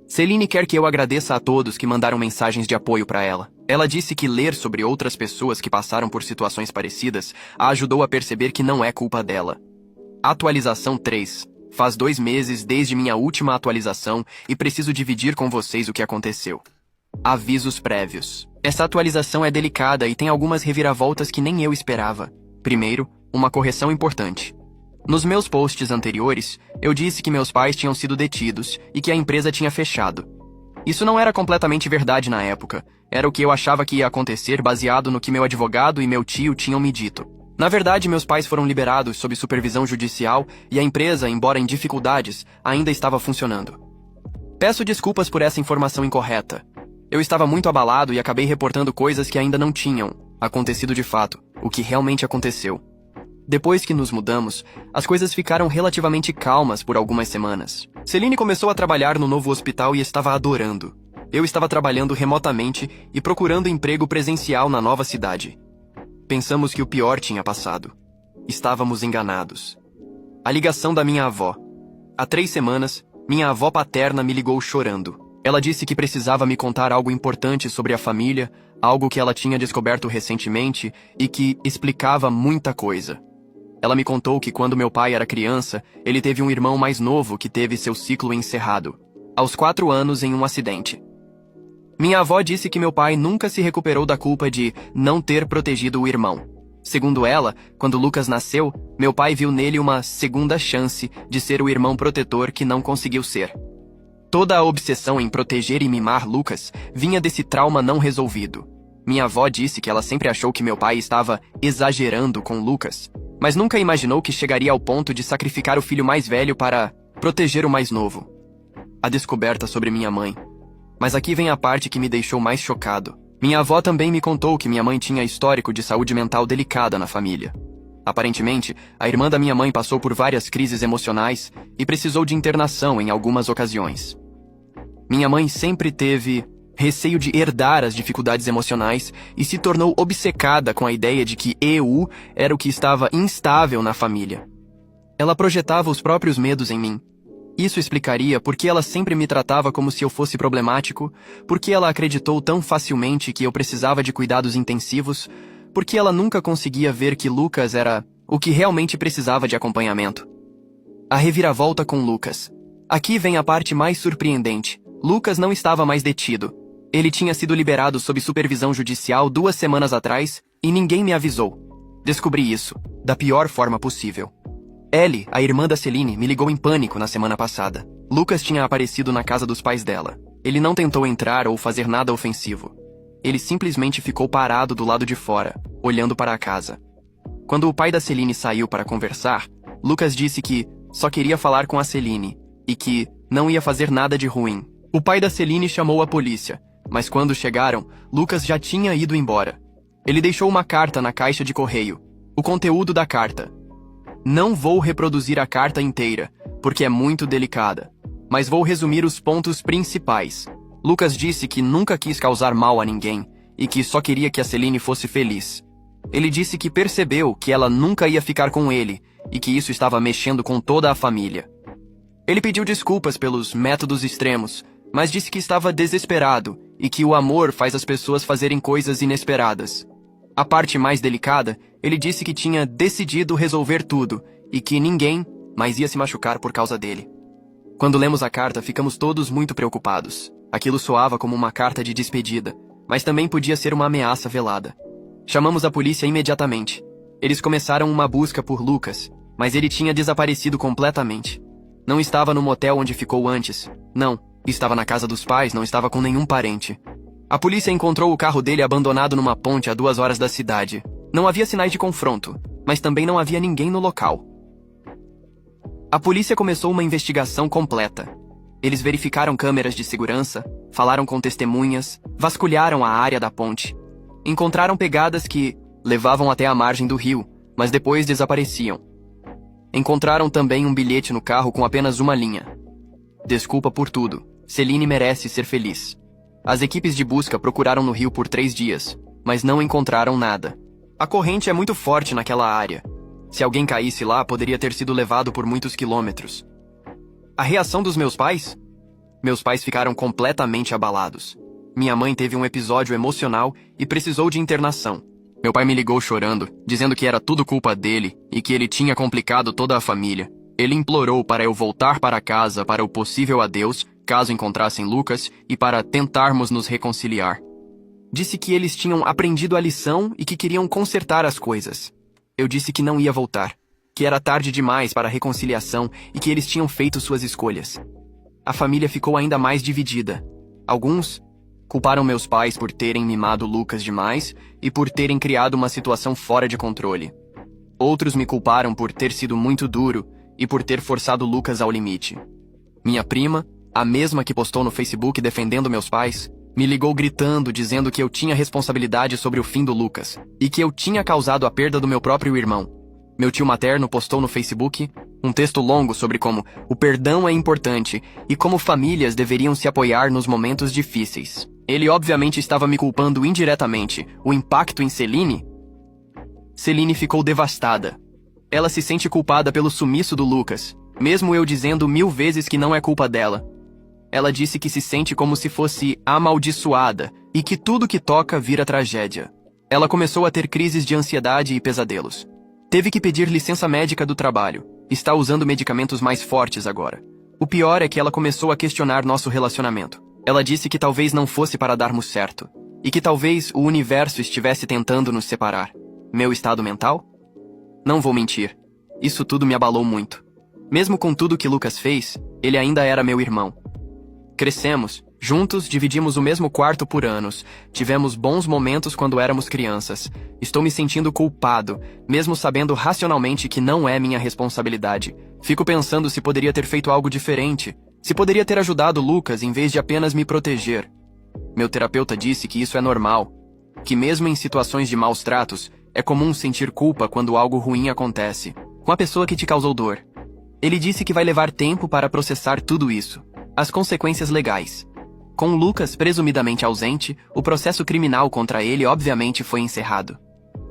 Celine quer que eu agradeça a todos que mandaram mensagens de apoio para ela. Ela disse que ler sobre outras pessoas que passaram por situações parecidas a ajudou a perceber que não é culpa dela. Atualização 3. Faz 2 meses desde minha última atualização e preciso dividir com vocês o que aconteceu. Avisos prévios. Essa atualização é delicada e tem algumas reviravoltas que nem eu esperava. Primeiro, uma correção importante. Nos meus posts anteriores, eu disse que meus pais tinham sido detidos e que a empresa tinha fechado. Isso não era completamente verdade na época. Era o que eu achava que ia acontecer baseado no que meu advogado e meu tio tinham me dito. Na verdade, meus pais foram liberados sob supervisão judicial e a empresa, embora em dificuldades, ainda estava funcionando. Peço desculpas por essa informação incorreta. Eu estava muito abalado e acabei reportando coisas que ainda não tinham acontecido de fato, o que realmente aconteceu. Depois que nos mudamos, as coisas ficaram relativamente calmas por algumas semanas. Celine começou a trabalhar no novo hospital e estava adorando. Eu estava trabalhando remotamente e procurando emprego presencial na nova cidade. Pensamos que o pior tinha passado. Estávamos enganados. A ligação da minha avó. Há 3 semanas, minha avó paterna me ligou chorando. Ela disse que precisava me contar algo importante sobre a família, algo que ela tinha descoberto recentemente e que explicava muita coisa. Ela me contou que quando meu pai era criança, ele teve um irmão mais novo que teve seu ciclo encerrado, aos 4 anos em um acidente. Minha avó disse que meu pai nunca se recuperou da culpa de não ter protegido o irmão. Segundo ela, quando Lucas nasceu, meu pai viu nele uma segunda chance de ser o irmão protetor que não conseguiu ser. Toda a obsessão em proteger e mimar Lucas vinha desse trauma não resolvido. Minha avó disse que ela sempre achou que meu pai estava exagerando com Lucas, mas nunca imaginou que chegaria ao ponto de sacrificar o filho mais velho para proteger o mais novo. A descoberta sobre minha mãe. Mas aqui vem a parte que me deixou mais chocado. Minha avó também me contou que minha mãe tinha histórico de saúde mental delicada na família. Aparentemente, a irmã da minha mãe passou por várias crises emocionais e precisou de internação em algumas ocasiões. Minha mãe sempre teve receio de herdar as dificuldades emocionais e se tornou obcecada com a ideia de que eu era o que estava instável na família. Ela projetava os próprios medos em mim. Isso explicaria por que ela sempre me tratava como se eu fosse problemático, por que ela acreditou tão facilmente que eu precisava de cuidados intensivos, por que ela nunca conseguia ver que Lucas era o que realmente precisava de acompanhamento. A reviravolta com Lucas. Aqui vem a parte mais surpreendente. Lucas não estava mais detido. Ele tinha sido liberado sob supervisão judicial 2 semanas atrás e ninguém me avisou. Descobri isso, da pior forma possível. Ellie, a irmã da Celine, me ligou em pânico na semana passada. Lucas tinha aparecido na casa dos pais dela. Ele não tentou entrar ou fazer nada ofensivo. Ele simplesmente ficou parado do lado de fora, olhando para a casa. Quando o pai da Celine saiu para conversar, Lucas disse que só queria falar com a Celine e que não ia fazer nada de ruim. O pai da Celine chamou a polícia, mas quando chegaram, Lucas já tinha ido embora. Ele deixou uma carta na caixa de correio. O conteúdo da carta: não vou reproduzir a carta inteira, porque é muito delicada, mas vou resumir os pontos principais. Lucas disse que nunca quis causar mal a ninguém e que só queria que a Celine fosse feliz. Ele disse que percebeu que ela nunca ia ficar com ele e que isso estava mexendo com toda a família. Ele pediu desculpas pelos métodos extremos, mas disse que estava desesperado e que o amor faz as pessoas fazerem coisas inesperadas. A parte mais delicada, ele disse que tinha decidido resolver tudo e que ninguém mais ia se machucar por causa dele. Quando lemos a carta, ficamos todos muito preocupados. Aquilo soava como uma carta de despedida, mas também podia ser uma ameaça velada. Chamamos a polícia imediatamente. Eles começaram uma busca por Lucas, mas ele tinha desaparecido completamente. Não estava no motel onde ficou antes. Não, estava na casa dos pais, não estava com nenhum parente. A polícia encontrou o carro dele abandonado numa ponte a 2 horas da cidade. Não havia sinais de confronto, mas também não havia ninguém no local. A polícia começou uma investigação completa. Eles verificaram câmeras de segurança, falaram com testemunhas, vasculharam a área da ponte. Encontraram pegadas que levavam até a margem do rio, mas depois desapareciam. Encontraram também um bilhete no carro com apenas uma linha: desculpa por tudo, Celine merece ser feliz. As equipes de busca procuraram no rio por 3 dias, mas não encontraram nada. A corrente é muito forte naquela área. Se alguém caísse lá, poderia ter sido levado por muitos quilômetros. A reação dos meus pais? Meus pais ficaram completamente abalados. Minha mãe teve um episódio emocional e precisou de internação. Meu pai me ligou chorando, dizendo que era tudo culpa dele e que ele tinha complicado toda a família. Ele implorou para eu voltar para casa para o possível adeus, caso encontrassem Lucas, e para tentarmos nos reconciliar. Disse que eles tinham aprendido a lição e que queriam consertar as coisas. Eu disse que não ia voltar, que era tarde demais para a reconciliação e que eles tinham feito suas escolhas. A família ficou ainda mais dividida. Alguns culparam meus pais por terem mimado Lucas demais e por terem criado uma situação fora de controle. Outros me culparam por ter sido muito duro e por ter forçado Lucas ao limite. Minha prima, a mesma que postou no Facebook defendendo meus pais, me ligou gritando, dizendo que eu tinha responsabilidade sobre o fim do Lucas e que eu tinha causado a perda do meu próprio irmão. Meu tio materno postou no Facebook um texto longo sobre como o perdão é importante e como famílias deveriam se apoiar nos momentos difíceis. Ele obviamente estava me culpando indiretamente. O impacto em Celine? Celine ficou devastada. Ela se sente culpada pelo sumiço do Lucas, mesmo eu dizendo 1000 vezes que não é culpa dela. Ela disse que se sente como se fosse amaldiçoada e que tudo que toca vira tragédia. Ela começou a ter crises de ansiedade e pesadelos. Teve que pedir licença médica do trabalho. Está usando medicamentos mais fortes agora. O pior é que ela começou a questionar nosso relacionamento. Ela disse que talvez não fosse para darmos certo. E que talvez o universo estivesse tentando nos separar. Meu estado mental? Não vou mentir. Isso tudo me abalou muito. Mesmo com tudo que Lucas fez, ele ainda era meu irmão. Crescemos, juntos dividimos o mesmo quarto por anos, tivemos bons momentos quando éramos crianças. Estou me sentindo culpado, mesmo sabendo racionalmente que não é minha responsabilidade. Fico pensando se poderia ter feito algo diferente, se poderia ter ajudado Lucas em vez de apenas me proteger. Meu terapeuta disse que isso é normal, que mesmo em situações de maus tratos, é comum sentir culpa quando algo ruim acontece, com a pessoa que te causou dor. Ele disse que vai levar tempo para processar tudo isso. As consequências legais. Com Lucas presumidamente ausente, o processo criminal contra ele obviamente foi encerrado.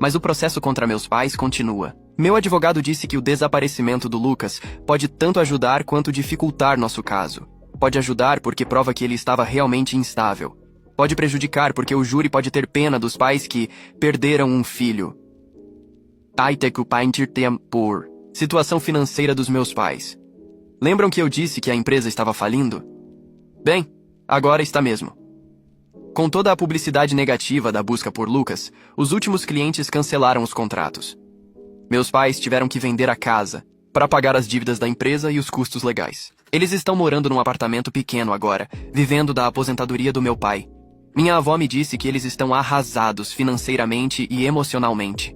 Mas o processo contra meus pais continua. Meu advogado disse que o desaparecimento do Lucas pode tanto ajudar quanto dificultar nosso caso. Pode ajudar porque prova que ele estava realmente instável. Pode prejudicar porque o júri pode ter pena dos pais que perderam um filho. Por situação financeira dos meus pais. Lembram que eu disse que a empresa estava falindo? Bem, agora está mesmo. Com toda a publicidade negativa da busca por Lucas, os últimos clientes cancelaram os contratos. Meus pais tiveram que vender a casa para pagar as dívidas da empresa e os custos legais. Eles estão morando num apartamento pequeno agora, vivendo da aposentadoria do meu pai. Minha avó me disse que eles estão arrasados financeiramente e emocionalmente.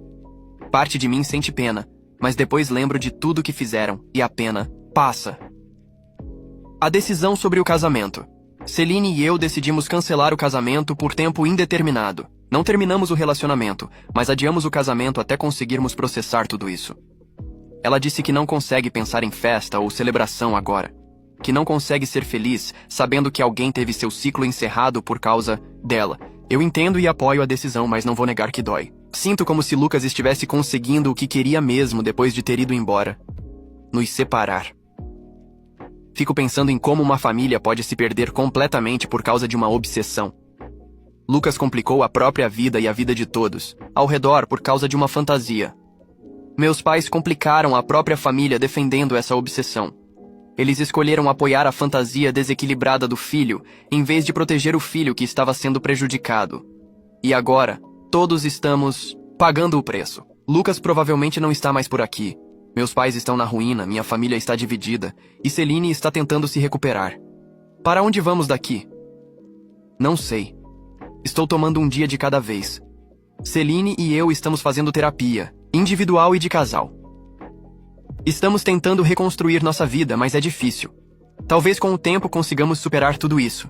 Parte de mim sente pena, mas depois lembro de tudo que fizeram e a pena passa. A decisão sobre o casamento. Celine e eu decidimos cancelar o casamento por tempo indeterminado. Não terminamos o relacionamento, mas adiamos o casamento até conseguirmos processar tudo isso. Ela disse que não consegue pensar em festa ou celebração agora. Que não consegue ser feliz sabendo que alguém teve seu ciclo encerrado por causa dela. Eu entendo e apoio a decisão, mas não vou negar que dói. Sinto como se Lucas estivesse conseguindo o que queria mesmo depois de ter ido embora. Nos separar. Fico pensando em como uma família pode se perder completamente por causa de uma obsessão. Lucas complicou a própria vida e a vida de todos, ao redor por causa de uma fantasia. Meus pais complicaram a própria família defendendo essa obsessão. Eles escolheram apoiar a fantasia desequilibrada do filho, em vez de proteger o filho que estava sendo prejudicado. E agora, todos estamos pagando o preço. Lucas provavelmente não está mais por aqui. Meus pais estão na ruína, minha família está dividida, e Celine está tentando se recuperar. Para onde vamos daqui? Não sei. Estou tomando um dia de cada vez. Celine e eu estamos fazendo terapia, individual e de casal. Estamos tentando reconstruir nossa vida, mas é difícil. Talvez com o tempo consigamos superar tudo isso.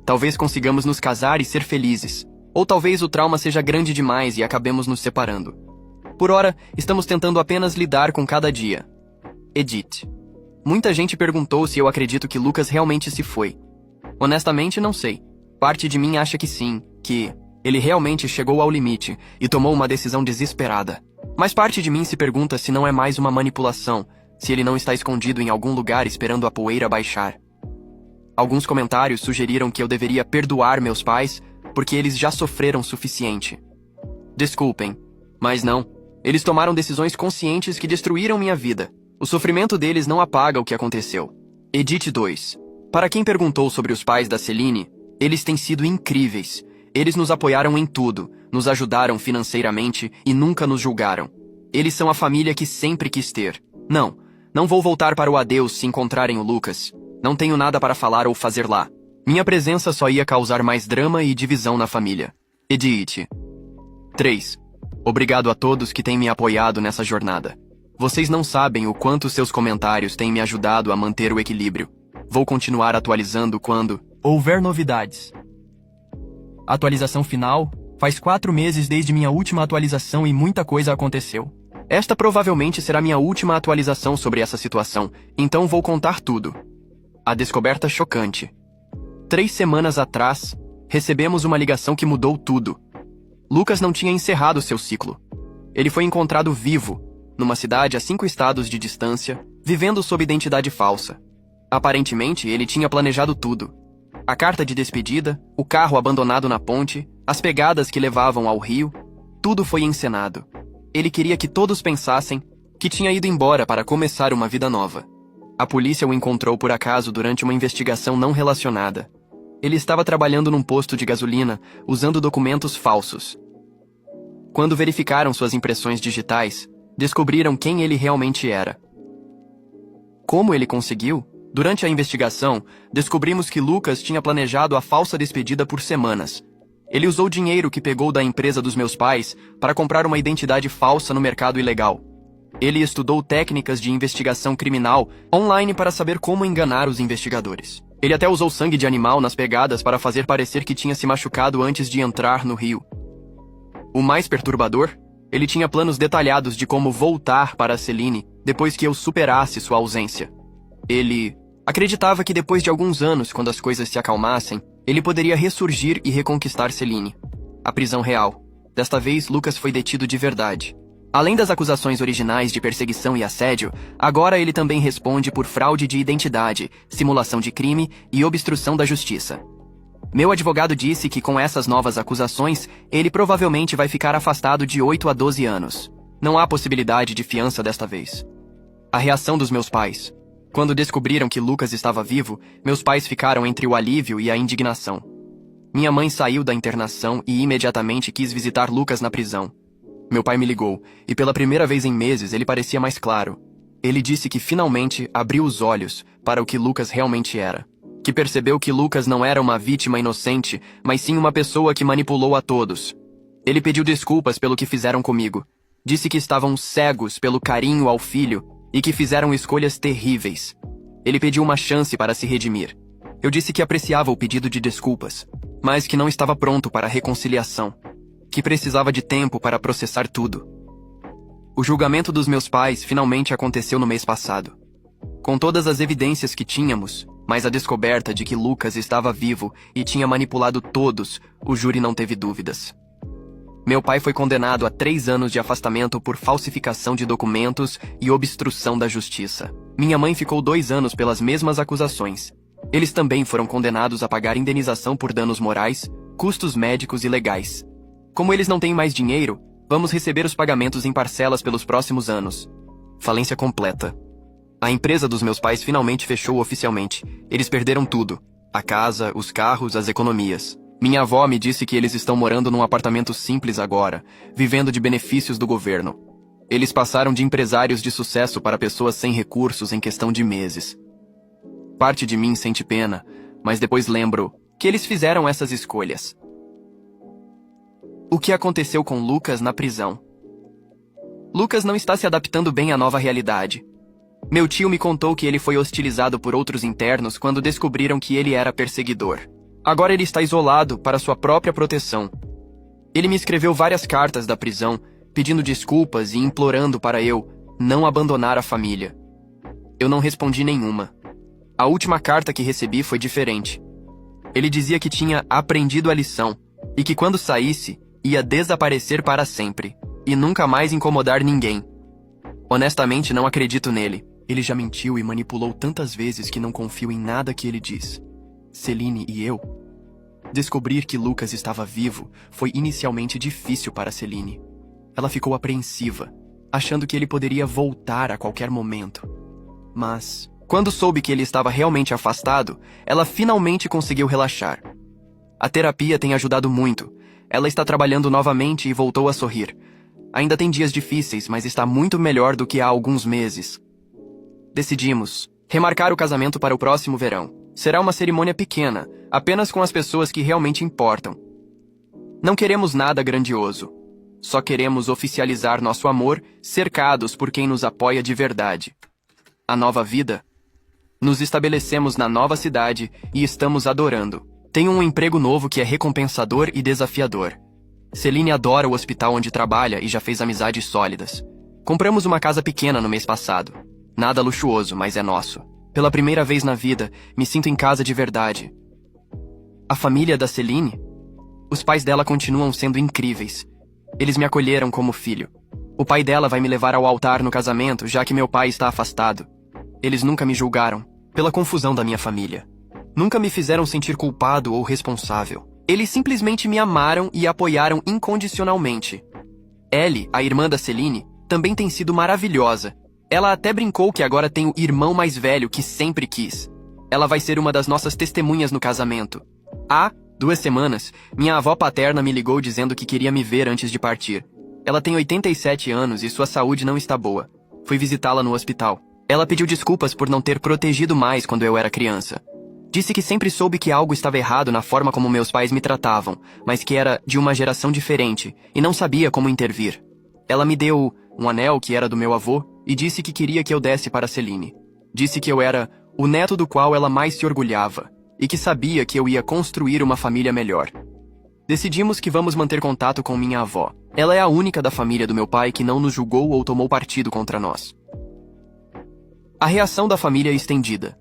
Talvez consigamos nos casar e ser felizes. Ou talvez o trauma seja grande demais e acabemos nos separando. Por ora, estamos tentando apenas lidar com cada dia. Edith. Muita gente perguntou se eu acredito que Lucas realmente se foi. Honestamente, não sei. Parte de mim acha que sim, que ele realmente chegou ao limite e tomou uma decisão desesperada. Mas parte de mim se pergunta se não é mais uma manipulação, se ele não está escondido em algum lugar esperando a poeira baixar. Alguns comentários sugeriram que eu deveria perdoar meus pais porque eles já sofreram o suficiente. Desculpem, mas não. Eles tomaram decisões conscientes que destruíram minha vida. O sofrimento deles não apaga o que aconteceu. Edith 2. Para quem perguntou sobre os pais da Celine, eles têm sido incríveis. Eles nos apoiaram em tudo, nos ajudaram financeiramente e nunca nos julgaram. Eles são a família que sempre quis ter. Não vou voltar para o adeus se encontrarem o Lucas. Não tenho nada para falar ou fazer lá. Minha presença só ia causar mais drama e divisão na família. Edith. 3. Obrigado a todos que têm me apoiado nessa jornada. Vocês não sabem o quanto seus comentários têm me ajudado a manter o equilíbrio. Vou continuar atualizando quando houver novidades. Atualização final. Faz 4 meses desde minha última atualização e muita coisa aconteceu. Esta provavelmente será minha última atualização sobre essa situação, então vou contar tudo. A descoberta chocante. 3 semanas atrás, recebemos uma ligação que mudou tudo. Lucas não tinha encerrado seu ciclo. Ele foi encontrado vivo, numa cidade a 5 estados de distância, vivendo sob identidade falsa. Aparentemente, ele tinha planejado tudo. A carta de despedida, o carro abandonado na ponte, as pegadas que levavam ao rio, tudo foi encenado. Ele queria que todos pensassem que tinha ido embora para começar uma vida nova. A polícia o encontrou por acaso durante uma investigação não relacionada. Ele estava trabalhando num posto de gasolina, usando documentos falsos. Quando verificaram suas impressões digitais, descobriram quem ele realmente era. Como ele conseguiu? Durante a investigação, descobrimos que Lucas tinha planejado a falsa despedida por semanas. Ele usou dinheiro que pegou da empresa dos meus pais para comprar uma identidade falsa no mercado ilegal. Ele estudou técnicas de investigação criminal online para saber como enganar os investigadores. Ele até usou sangue de animal nas pegadas para fazer parecer que tinha se machucado antes de entrar no rio. O mais perturbador? Ele tinha planos detalhados de como voltar para Celine depois que eu superasse sua ausência. Ele acreditava que depois de alguns anos, quando as coisas se acalmassem, ele poderia ressurgir e reconquistar Celine. A prisão real. Desta vez, Lucas foi detido de verdade. Além das acusações originais de perseguição e assédio, agora ele também responde por fraude de identidade, simulação de crime e obstrução da justiça. Meu advogado disse que com essas novas acusações, ele provavelmente vai ficar afastado de 8 a 12 anos. Não há possibilidade de fiança desta vez. A reação dos meus pais. Quando descobriram que Lucas estava vivo, meus pais ficaram entre o alívio e a indignação. Minha mãe saiu da internação e imediatamente quis visitar Lucas na prisão. Meu pai me ligou, e pela primeira vez em meses ele parecia mais claro. Ele disse que finalmente abriu os olhos para o que Lucas realmente era. Que percebeu que Lucas não era uma vítima inocente, mas sim uma pessoa que manipulou a todos. Ele pediu desculpas pelo que fizeram comigo. Disse que estavam cegos pelo carinho ao filho e que fizeram escolhas terríveis. Ele pediu uma chance para se redimir. Eu disse que apreciava o pedido de desculpas, mas que não estava pronto para a reconciliação. Que precisava de tempo para processar tudo. O julgamento dos meus pais finalmente aconteceu no mês passado. Com todas as evidências que tínhamos, mas a descoberta de que Lucas estava vivo e tinha manipulado todos, o júri não teve dúvidas. Meu pai foi condenado a 3 anos de afastamento por falsificação de documentos e obstrução da justiça. Minha mãe ficou 2 anos pelas mesmas acusações. Eles também foram condenados a pagar indenização por danos morais, custos médicos e legais. Como eles não têm mais dinheiro, vamos receber os pagamentos em parcelas pelos próximos anos. Falência completa. A empresa dos meus pais finalmente fechou oficialmente. Eles perderam tudo. A casa, os carros, as economias. Minha avó me disse que eles estão morando num apartamento simples agora, vivendo de benefícios do governo. Eles passaram de empresários de sucesso para pessoas sem recursos em questão de meses. Parte de mim sente pena, mas depois lembro que eles fizeram essas escolhas. O que aconteceu com Lucas na prisão? Lucas não está se adaptando bem à nova realidade. Meu tio me contou que ele foi hostilizado por outros internos quando descobriram que ele era perseguidor. Agora ele está isolado para sua própria proteção. Ele me escreveu várias cartas da prisão, pedindo desculpas e implorando para eu não abandonar a família. Eu não respondi nenhuma. A última carta que recebi foi diferente. Ele dizia que tinha aprendido a lição e que quando saísse, ia desaparecer para sempre e nunca mais incomodar ninguém. Honestamente, não acredito nele. Ele já mentiu e manipulou tantas vezes que não confio em nada que ele diz. Celine e eu. Descobrir que Lucas estava vivo foi inicialmente difícil para Celine. Ela ficou apreensiva, achando que ele poderia voltar a qualquer momento. Mas, quando soube que ele estava realmente afastado, ela finalmente conseguiu relaxar. A terapia tem ajudado muito. Ela está trabalhando novamente e voltou a sorrir. Ainda tem dias difíceis, mas está muito melhor do que há alguns meses. Decidimos remarcar o casamento para o próximo verão. Será uma cerimônia pequena, apenas com as pessoas que realmente importam. Não queremos nada grandioso. Só queremos oficializar nosso amor, cercados por quem nos apoia de verdade. A nova vida? Nos estabelecemos na nova cidade e estamos adorando. Tenho um emprego novo que é recompensador e desafiador. Celine adora o hospital onde trabalha e já fez amizades sólidas. Compramos uma casa pequena no mês passado. Nada luxuoso, mas é nosso. Pela primeira vez na vida, me sinto em casa de verdade. A família da Celine? Os pais dela continuam sendo incríveis. Eles me acolheram como filho. O pai dela vai me levar ao altar no casamento, já que meu pai está afastado. Eles nunca me julgaram. pela confusão da minha família. Nunca me fizeram sentir culpado ou responsável. Eles simplesmente me amaram e apoiaram incondicionalmente. Ellie, a irmã da Celine, também tem sido maravilhosa. Ela até brincou que agora tem o irmão mais velho que sempre quis. Ela vai ser uma das nossas testemunhas no casamento. Há 2 semanas, minha avó paterna me ligou dizendo que queria me ver antes de partir. Ela tem 87 anos e sua saúde não está boa. Fui visitá-la no hospital. Ela pediu desculpas por não ter protegido mais quando eu era criança. Disse que sempre soube que algo estava errado na forma como meus pais me tratavam, mas que era de uma geração diferente e não sabia como intervir. Ela me deu um anel que era do meu avô e disse que queria que eu desse para Celine. Disse que eu era o neto do qual ela mais se orgulhava e que sabia que eu ia construir uma família melhor. Decidimos que vamos manter contato com minha avó. Ela é a única da família do meu pai que não nos julgou ou tomou partido contra nós. A reação da família é estendida.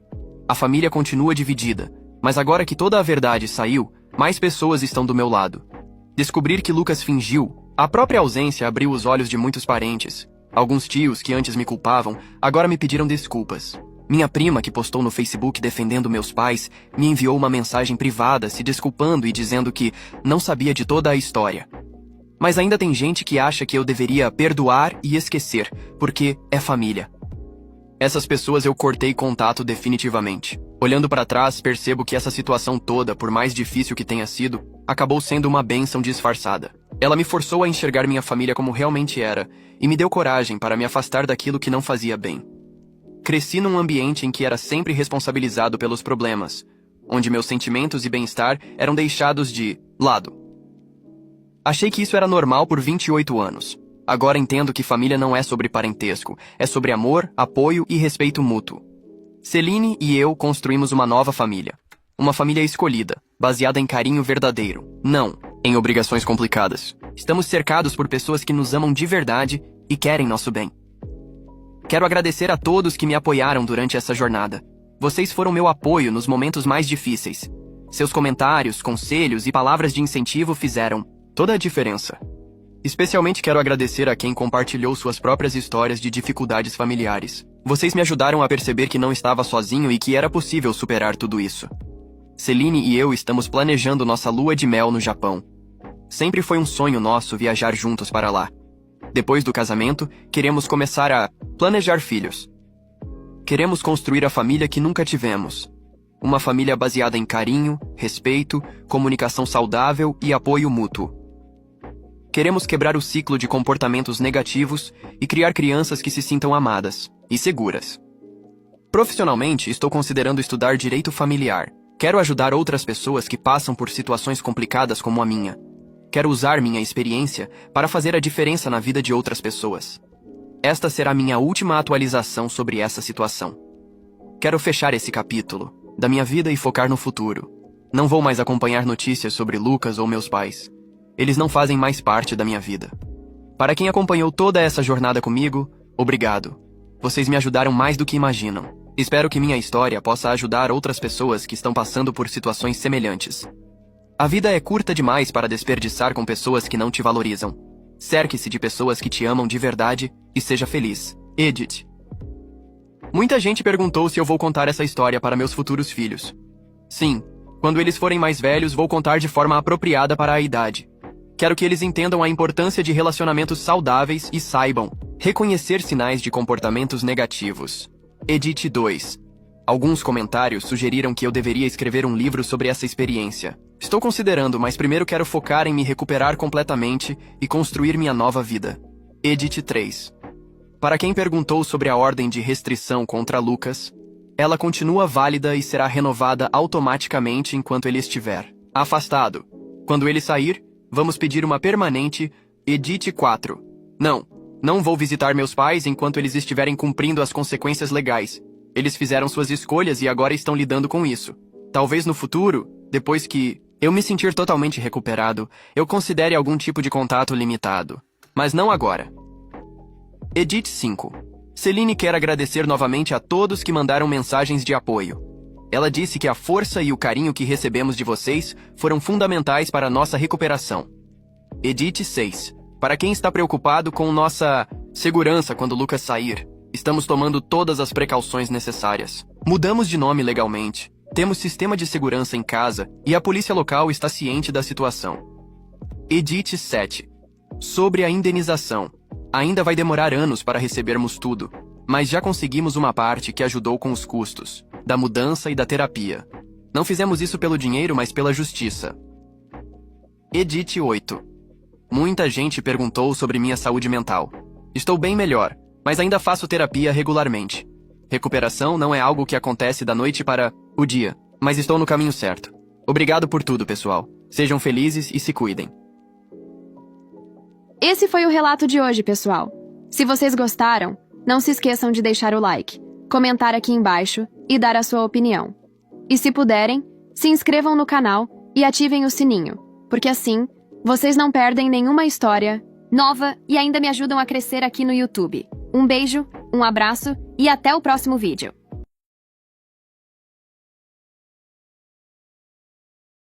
A família continua dividida, mas agora que toda a verdade saiu, mais pessoas estão do meu lado. Descobrir que Lucas fingiu, a própria ausência abriu os olhos de muitos parentes. Alguns tios que antes me culpavam, agora me pediram desculpas. Minha prima, que postou no Facebook defendendo meus pais, me enviou uma mensagem privada se desculpando e dizendo que não sabia de toda a história. Mas ainda tem gente que acha que eu deveria perdoar e esquecer, porque é família. Essas pessoas eu cortei contato definitivamente. Olhando para trás, percebo que essa situação toda, por mais difícil que tenha sido, acabou sendo uma bênção disfarçada. Ela me forçou a enxergar minha família como realmente era, e me deu coragem para me afastar daquilo que não fazia bem. Cresci num ambiente em que era sempre responsabilizado pelos problemas, onde meus sentimentos e bem-estar eram deixados de lado. Achei que isso era normal por 28 anos. Agora entendo que família não é sobre parentesco, é sobre amor, apoio e respeito mútuo. Celine e eu construímos uma nova família. Uma família escolhida, baseada em carinho verdadeiro, não em obrigações complicadas. Estamos cercados por pessoas que nos amam de verdade e querem nosso bem. Quero agradecer a todos que me apoiaram durante essa jornada. Vocês foram meu apoio nos momentos mais difíceis. Seus comentários, conselhos e palavras de incentivo fizeram toda a diferença. Especialmente quero agradecer a quem compartilhou suas próprias histórias de dificuldades familiares. Vocês me ajudaram a perceber que não estava sozinho e que era possível superar tudo isso. Celine e eu estamos planejando nossa lua de mel no Japão. Sempre foi um sonho nosso viajar juntos para lá. Depois do casamento, queremos começar a planejar filhos. Queremos construir a família que nunca tivemos. Uma família baseada em carinho, respeito, comunicação saudável e apoio mútuo. Queremos quebrar o ciclo de comportamentos negativos e criar crianças que se sintam amadas e seguras. Profissionalmente, estou considerando estudar direito familiar. Quero ajudar outras pessoas que passam por situações complicadas como a minha. Quero usar minha experiência para fazer a diferença na vida de outras pessoas. Esta será minha última atualização sobre essa situação. Quero fechar esse capítulo da minha vida e focar no futuro. Não vou mais acompanhar notícias sobre Lucas ou meus pais. Eles não fazem mais parte da minha vida. Para quem acompanhou toda essa jornada comigo, obrigado. Vocês me ajudaram mais do que imaginam. Espero que minha história possa ajudar outras pessoas que estão passando por situações semelhantes. A vida é curta demais para desperdiçar com pessoas que não te valorizam. Cerque-se de pessoas que te amam de verdade e seja feliz. Edith. Muita gente perguntou se eu vou contar essa história para meus futuros filhos. Sim, quando eles forem mais velhos, vou contar de forma apropriada para a idade. Quero que eles entendam a importância de relacionamentos saudáveis e saibam reconhecer sinais de comportamentos negativos. Edith 2. Alguns comentários sugeriram que eu deveria escrever um livro sobre essa experiência. Estou considerando, mas primeiro quero focar em me recuperar completamente e construir minha nova vida. Edith 3. Para quem perguntou sobre a ordem de restrição contra Lucas, ela continua válida e será renovada automaticamente enquanto ele estiver afastado. Quando ele sair, vamos pedir uma permanente. Edith 4. Não vou visitar meus pais enquanto eles estiverem cumprindo as consequências legais. Eles fizeram suas escolhas e agora estão lidando com isso. Talvez no futuro, depois que eu me sentir totalmente recuperado, eu considere algum tipo de contato limitado. Mas não agora. Edith 5. Celine quer agradecer novamente a todos que mandaram mensagens de apoio. Ela disse que a força e o carinho que recebemos de vocês foram fundamentais para a nossa recuperação. Edith 6. Para quem está preocupado com nossa segurança quando Lucas sair, Estamos tomando todas as precauções necessárias. Mudamos de nome legalmente. Temos sistema de segurança em casa e a polícia local está ciente da situação. Edit 7. Sobre a indenização. Ainda vai demorar anos para recebermos tudo, mas já conseguimos uma parte que ajudou com os custos, da mudança e da terapia. Não fizemos isso pelo dinheiro, mas pela justiça. Edit 8. Muita gente perguntou sobre minha saúde mental. Estou bem melhor, mas ainda faço terapia regularmente. Recuperação não é algo que acontece da noite para o dia, mas estou no caminho certo. Obrigado por tudo, pessoal. Sejam felizes e se cuidem. Esse foi o relato de hoje, pessoal. Se vocês gostaram, não se esqueçam de deixar o like, comentar aqui embaixo e dar a sua opinião. E se puderem, se inscrevam no canal e ativem o sininho, porque assim, vocês não perdem nenhuma história nova e ainda me ajudam a crescer aqui no YouTube. Um beijo, um abraço e até o próximo vídeo.